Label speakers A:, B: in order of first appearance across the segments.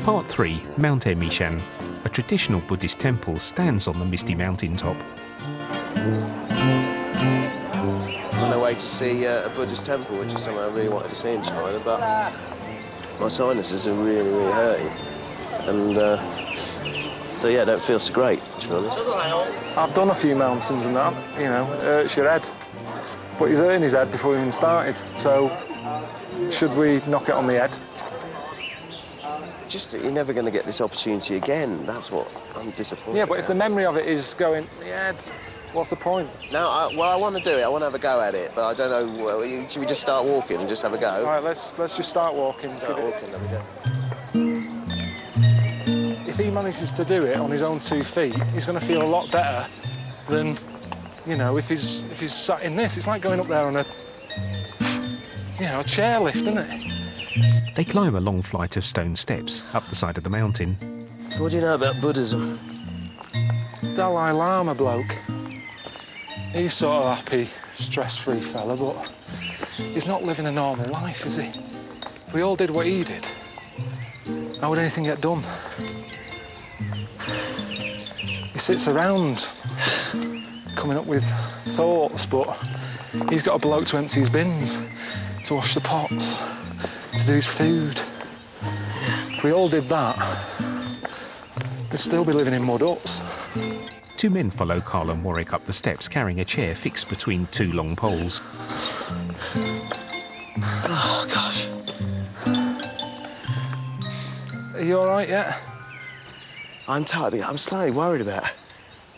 A: Part 3, Mount Emishan. A traditional Buddhist temple stands on the misty mountaintop.
B: On our way to see a Buddhist temple, which is something I really wanted to see in China, but my sinuses are really, really hurting. And so, yeah, I don't feel so great, to be honest.
C: I've done a few mountains and that, you know, it hurts your head. But he's hurting his head before we even started, so should we knock it on the head?
B: Just that you're never going to get this opportunity again. That's what I'm disappointed
C: Yeah, but if the memory of it is going in the head, what's the point?
B: No, I want to do it. I want to have a go at it, but I don't know. Should we just start walking and just have a go?
C: All right, let's just start walking.
B: Start walking, there we go.
C: If he manages to do it on his own 2 feet, he's going to feel a lot better than, you know, if he's sat in this. It's like going up there on a, you know, a chairlift, isn't it?
A: They climb a long flight of stone steps up the side of the mountain.
B: So what do you know about Buddhism?
C: Dalai Lama bloke. He's sort of happy, stress-free fella, but he's not living a normal life, is he? If we all did what he did, how would anything get done? He sits around coming up with thoughts, but he's got a bloke to empty his bins, to wash the pots, to do his food. If we all did that, we'd still be living in mud huts.
A: 2 men follow Carl and Warwick up the steps, carrying a chair fixed between 2 long poles.
B: Oh, gosh.
C: Are you all right yet?
B: I'm tired. I'm slightly worried about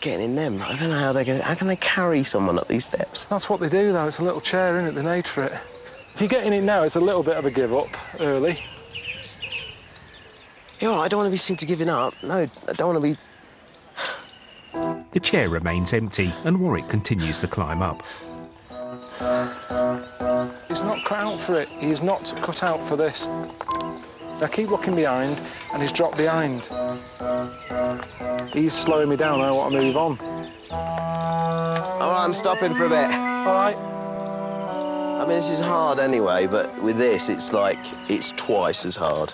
B: getting in them. I don't know how how can they carry someone up these steps?
C: That's what they do, though. It's a little chair, isn't it? They made for it. If you get in it now, it's a little bit of a give-up early.
B: Yeah, all right, I don't want to be seen to giving up. No, I don't want to be...
A: The chair remains empty and Warwick continues the climb up.
C: He's not cut out for it. He's not cut out for this. I keep looking behind and he's dropped behind. He's slowing me down. I want to move on.
B: All right, I'm stopping for a bit.
C: All right.
B: I mean, this is hard anyway, but with this, it's like, it's twice as hard.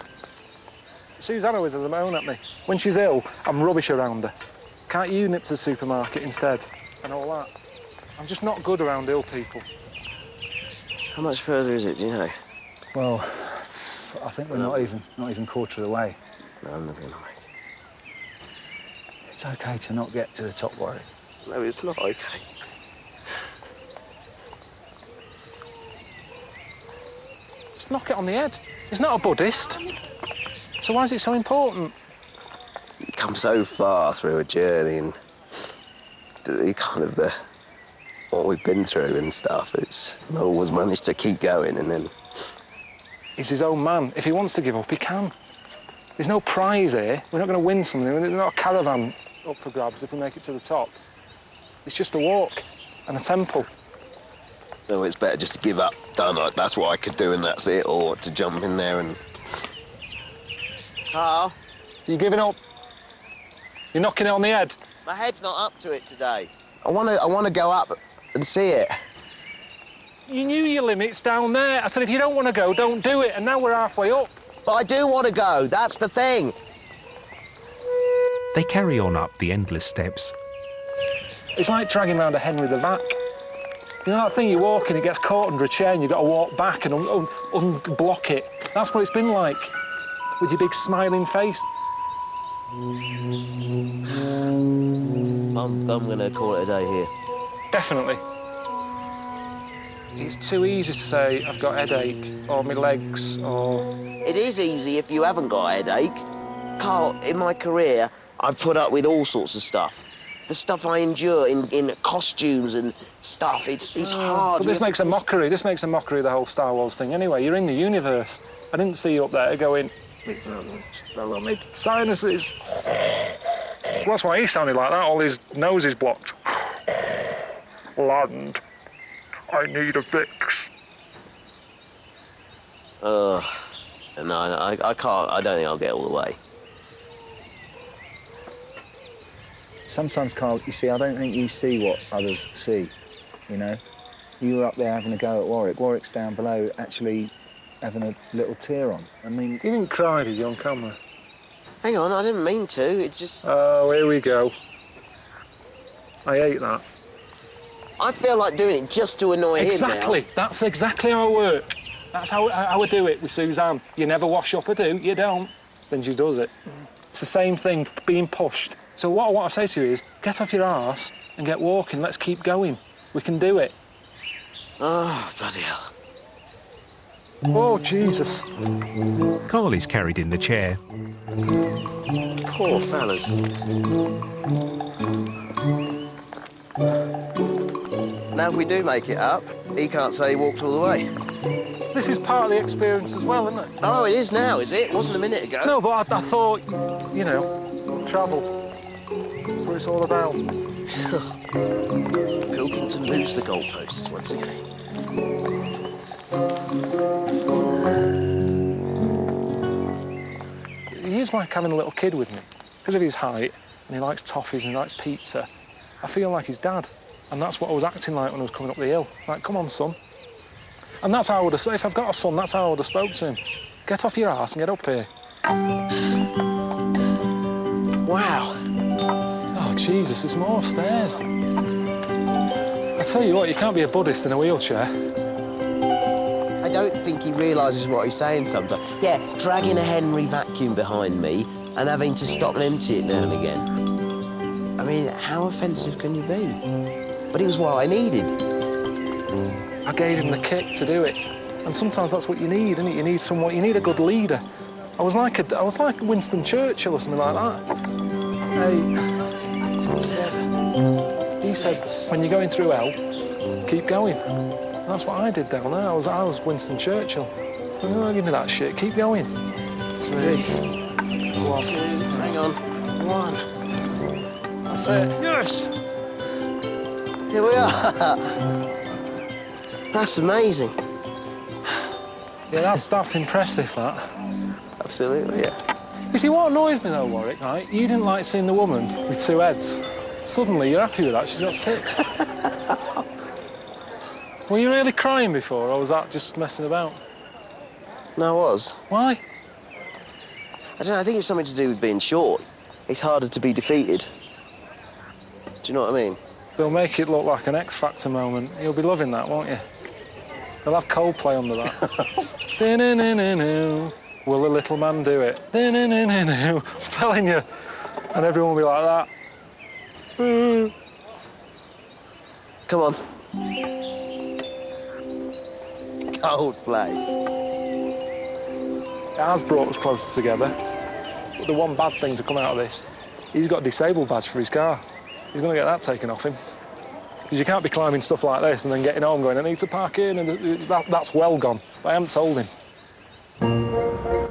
C: Susanna always has a moan at me. When she's ill, I'm rubbish around her. Can't you nip to the supermarket instead? And all that. I'm just not good around ill people.
B: How much further is it, do you know?
D: Well, I think we're not even quarter of the way.
B: No, I'm not going to make it.
D: It's OK to not get to the top, Warwick.
B: No, it's not OK.
C: Just knock it on the head. He's not a Buddhist. So why is it so important?
B: You come so far through a journey and you kind of what we've been through and stuff, it's always managed to keep going and then...
C: He's his own man. If he wants to give up, he can. There's no prize here. We're not going to win something. There's not a caravan up for grabs if we make it to the top. It's just a walk and a temple.
B: No, it's better just to give up. Done. That's what I could do and that's it, or to jump in there and... Carl?
C: You're giving up? You're knocking it on the head?
B: My head's not up to it today. I want to go up and see it.
C: You knew your limits down there. I said, if you don't want to go, don't do it. And now we're halfway up.
B: But I do want to go. That's the thing.
A: They carry on up the endless steps.
C: It's like dragging around a hen with a vac. You know that thing you walk and it gets caught under a chair and you've got to walk back and unblock it. That's what it's been like, with your big smiling face.
B: I'm going to call it a day here.
C: Definitely. It's too easy to say, I've got a headache, or my legs, or...
B: It is easy if you haven't got a headache. Carl, in my career, I've put up with all sorts of stuff. The stuff I endure in costumes and stuff, it's hard.
C: But this makes a mockery. This makes a mockery of the whole Star Wars thing. Anyway, you're in the universe. I didn't see you up there going, my sinuses. Well, that's why he sounded like that. All his nose is blocked. Land. I need a fix.
B: No, I can't. I don't think I'll get all the way.
D: Sometimes, Carl, you see, I don't think you see what others see, you know? You were up there having a go at Warwick. Warwick's down below actually having a little tear on. I mean...
C: You didn't cry, did you, on camera?
B: Hang on, I didn't mean to. It's just...
C: Oh, here we go. I hate that.
B: I feel like doing it just to annoy him now.
C: Exactly. That's exactly how I work. That's how I do it with Suzanne. You never wash up, do you? Don't. Then she does it. It's the same thing, being pushed. So what I want to say to you is, get off your arse and get walking. Let's keep going. We can do it.
B: Oh, bloody hell.
C: Oh, Jesus.
A: Carl is carried in the chair.
B: Poor fellas. Now, if we do make it up, he can't say he walked all the way.
C: This is part of the experience as well, isn't it?
B: Oh, it is now, is it? It wasn't a minute ago.
C: No, but I thought, you know, travel. That's what it's all about.
B: Pilkington moves the goalposts once again.
C: He is like having a little kid with me. Because of his height, and he likes toffees and he likes pizza, I feel like his dad. And that's what I was acting like when I was coming up the hill. Like, come on, son. And that's how I would have, if I've got a son, that's how I would have spoke to him. Get off your arse and get up here.
B: Wow.
C: Oh, Jesus, there's more stairs. I tell you what, you can't be a Buddhist in a wheelchair.
B: I don't think he realises what he's saying sometimes. Yeah, dragging a Henry vacuum behind me and having to stop and empty it now and again. I mean, how offensive can you be? But it was what I needed.
C: I gave him the kick to do it. And sometimes that's what you need, isn't it? You need someone, you need a good leader. I was like Winston Churchill or something like that. 8, 7. He said, when you're going through hell, keep going. And that's what I did down there. I was Winston Churchill. Oh, give me that shit. Keep going. 3, 1.
B: 2, hang on. 1.
C: That's it. Yes!
B: Here we are. That's amazing.
C: Yeah, that's impressive, that.
B: Absolutely, yeah.
C: You see, what annoys me though, Warwick, right? You didn't like seeing the woman with 2 heads. Suddenly, you're happy with that. She's got 6. Were you really crying before, or was that just messing about?
B: No, I was.
C: Why?
B: I don't know, I think it's something to do with being short. It's harder to be defeated. Do you know what I mean?
C: They'll make it look like an X Factor moment. You'll be loving that, won't you? They'll have Coldplay under that. Will the little man do it? I'm telling you. And everyone will be like that.
B: Come on. Coldplay.
C: It has brought us closer together. But the one bad thing to come out of this, he's got a disabled badge for his car. He's going to get that taken off him. Because you can't be climbing stuff like this and then getting home going, I need to park in, and that's well gone. But I haven't told him.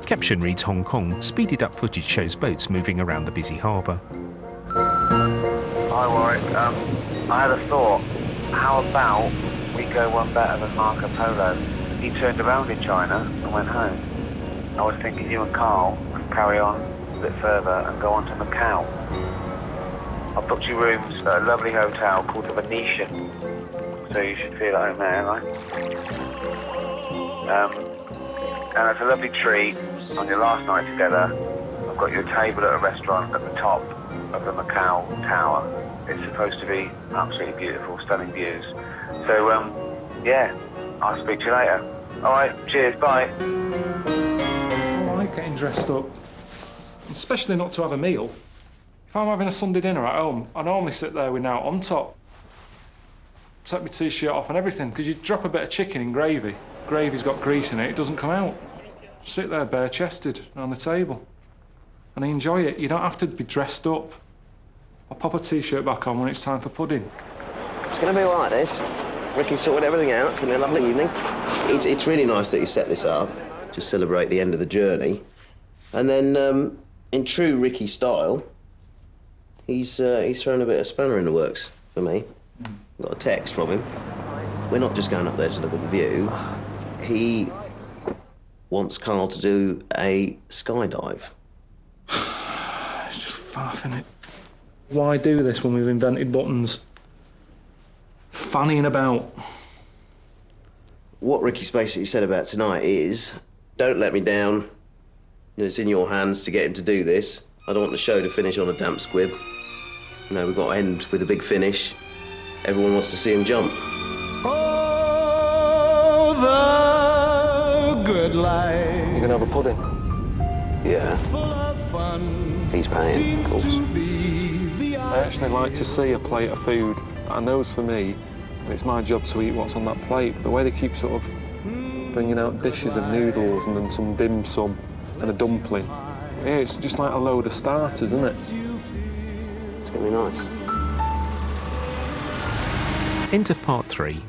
A: Caption reads Hong Kong. Speeded up footage shows boats moving around the busy harbour.
E: Hi Warwick, I had a thought. How about we go one better than Marco Polo? He turned around in China and went home. I was thinking you and Carl could carry on a bit further and go on to Macau. I've booked you rooms at a lovely hotel called the Venetian, so you should feel at home there, right? And it's a lovely treat on your last night together. I've got you a table at a restaurant at the top of the Macau Tower. It's supposed to be absolutely beautiful, stunning views. So, yeah, I'll speak to you later. All right, cheers, bye.
C: I like getting dressed up, especially not to have a meal. If I'm having a Sunday dinner at home, I normally sit there with now on top, take my t-shirt off and everything, because you drop a bit of chicken in gravy. Gravy's got grease in it, it doesn't come out. Sit there bare-chested on the table, and I enjoy it. You don't have to be dressed up. I'll pop a t-shirt back on when it's time for pudding.
B: It's going to be like this. Ricky sorted everything out. It's going to be a lovely evening. It's really nice that you set this up to celebrate the end of the journey. And then, in true Ricky style, he's thrown a bit of spanner in the works for me. Got a text from him. We're not just going up there to look at the view. He wants Carl to do a skydive.
C: It's just faff, innit? Why do this when we've invented buttons? Fannying about.
B: What Ricky's basically said about tonight is, don't let me down, You know, it's in your hands to get him to do this. I don't want the show to finish on a damp squib. You know, we've got to end with a big finish. Everyone wants to see him jump.
F: Oh, the good life.
C: You're gonna have a pudding?
B: Yeah.
F: Full of fun.
B: He's paying, of course.
C: I actually like to see a plate of food that I know is for me, and it's my job to eat what's on that plate. The way they keep sort of bringing out dishes of noodles and then some dim sum and a dumpling. Yeah, it's just like a load of starters, isn't it?
B: It's going to be nice.
A: End of part 3.